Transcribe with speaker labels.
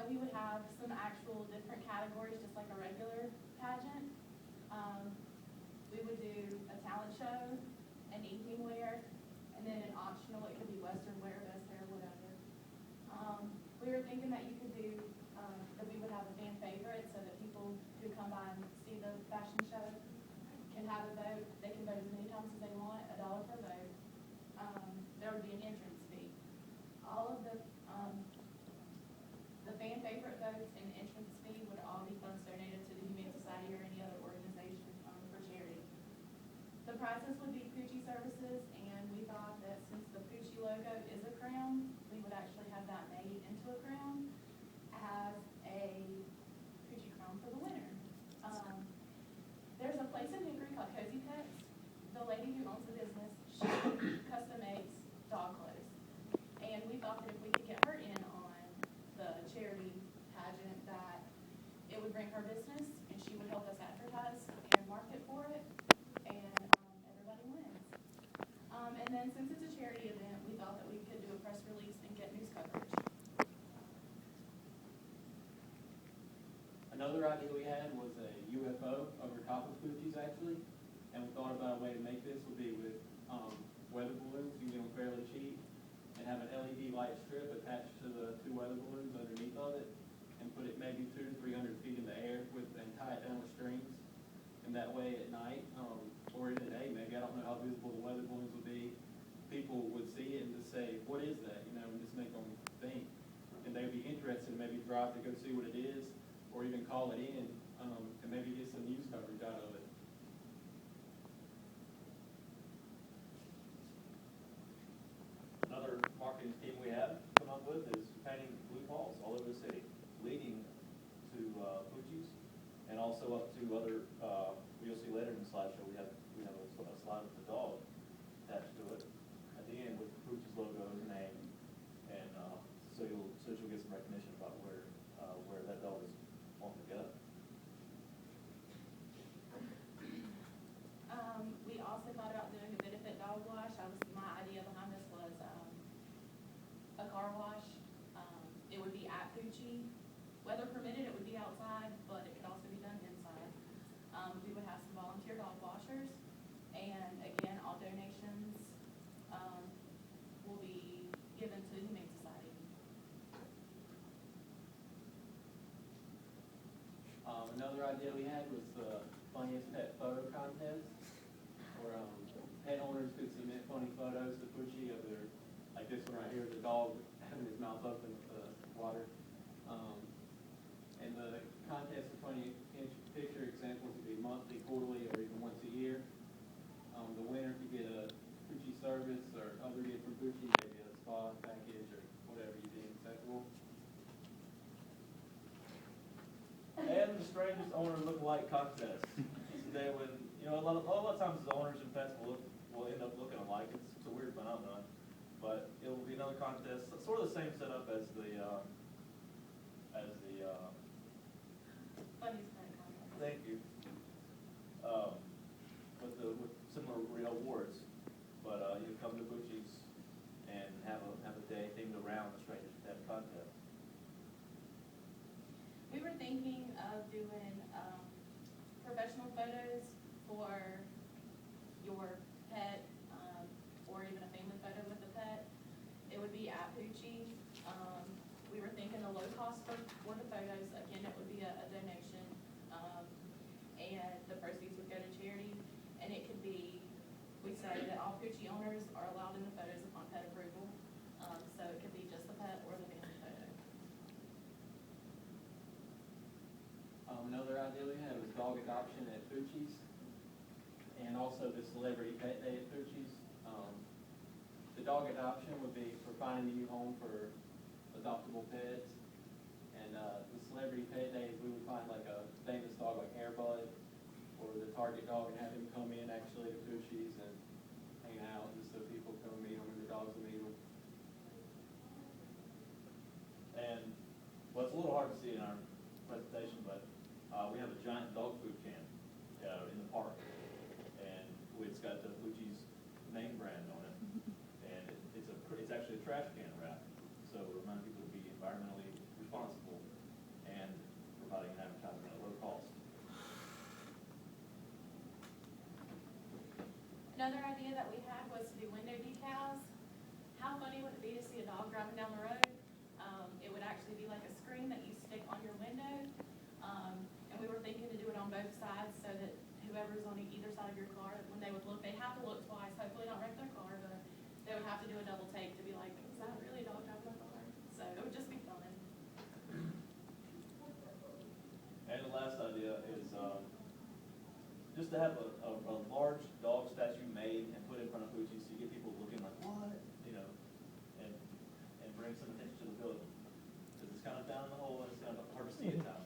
Speaker 1: we would have some actual different categories, just like a regular pageant. We would do a talent show, an evening wear, and then an optional, it could be Western wear, best hair, whatever. We were thinking that you could do, that we would have a fan favorite so that people who come by and see the fashion show can have a vote. They can vote as many times as they want, $1 per vote. There would be an entrance fee. All of the fan favorite votes and entrance fee would all be funds donated to the Humane Society or any other organization for charity. The prizes would be Poochie services, and we thought that since the Poochie logo is a crown, we would actually have that made into a crown as a Poochie crown for the winner. There's a place in Hickory called Cozy Pets. The lady who owns the business, she custom makes dog clothes. And we thought that if we could get her in on the charity pageant, that it would bring her business and she would help us advertise and market for it, and everybody wins. And then since it's a charity event, we thought that we could do a press release and get news coverage.
Speaker 2: Another idea we had was a UFO over top of Poochie's actually, and we thought about a way to make this would be with weather balloons. You can get them fairly cheap, and have an LED light strip attached to the 2 weather balloons underneath of it, and put it maybe 200 to 300 feet in the air and tie it down with strings. And that way at night, or in the day, maybe, I don't know how visible the weather balloons would be, people would see it and just say, what is that? You know, and just make them think. And they'd be interested and maybe drive to go see what it is, or even call it in, and maybe get some news coverage out of it.
Speaker 3: Another marketing scheme we have come up with is painting blue balls all over the city, leading to Poochie's, and also up to other. You'll see later in the slideshow we have a slide with the dog attached to it at the end with Poochie's logo and name, and so you'll get some recognition about where that dog is wanting to go.
Speaker 1: We also thought about doing a benefit dog wash. My idea behind this was a car wash. It would be at Poochie. Weather permitted, it would be outside, but it could also be done inside. We would have some volunteer dog washers, and again, all donations will be given to the Humane Society.
Speaker 2: Another idea we had was the funniest pet photo contest, where pet owners could submit funny photos to Poochie of their, like this one right here, the dog having his mouth open with the water. And the contest for funny picture examples would be monthly, quarterly, or even once a year. The winner could get a Poochie service or other gift from Poochie, maybe a spa package or whatever you deem acceptable.
Speaker 3: And the strangest owner look-alike contest. Today, when a lot of times the owners and pets will end up looking alike. It's a weird phenomenon, but it will be another contest, sort of the same setup as the
Speaker 1: Funniest pet contest.
Speaker 3: thank you. With similar awards, but you can come to Poochie's and have a day themed around the strangest pet contest.
Speaker 1: We were thinking of doing professional photos for your pet, or even a family photo with a pet. It would be at Poochie. We were thinking the low cost for the photos, again, it would be a donation, and the proceeds would go to charity. And it could be, we say that all Poochie owners are allowed in the photos upon pet approval. So it could be just the pet or the family photo.
Speaker 2: Another idea we had was dog adoption at Poochie's, and also the celebrity pet day at Poochie's. The dog adoption would be for finding a new home for adoptable pets, and the celebrity pet days we would find like a famous dog like Airbud or the Target dog and have him come in actually to Poochie's and hang out, just so people come meet him and the dogs will meet him.
Speaker 3: And well, it's a little hard to see in our presentation, but we have a giant dog food can in the park, and it's got the Poochie's name brand on it, and it's actually a trash can wrap, so remind people to be environmentally responsible
Speaker 1: idea that we had was to do window decals. How funny would it be to see a dog driving down the road? It would actually be like a screen that you stick on your window. And we were thinking to do it on both sides so that whoever's on either side of your car, when they would look, they have to look twice, hopefully not wreck their car, but they would have to do a double take to be like, is that really a dog driving my car? So it would just be fun.
Speaker 3: And the last idea is, just to have a large dog statue made and put in front of Fuji's, so you get people looking like, what? You know, and bring some attention to the building. Because it's kind of down in the hole and it's kind of hard to see at times.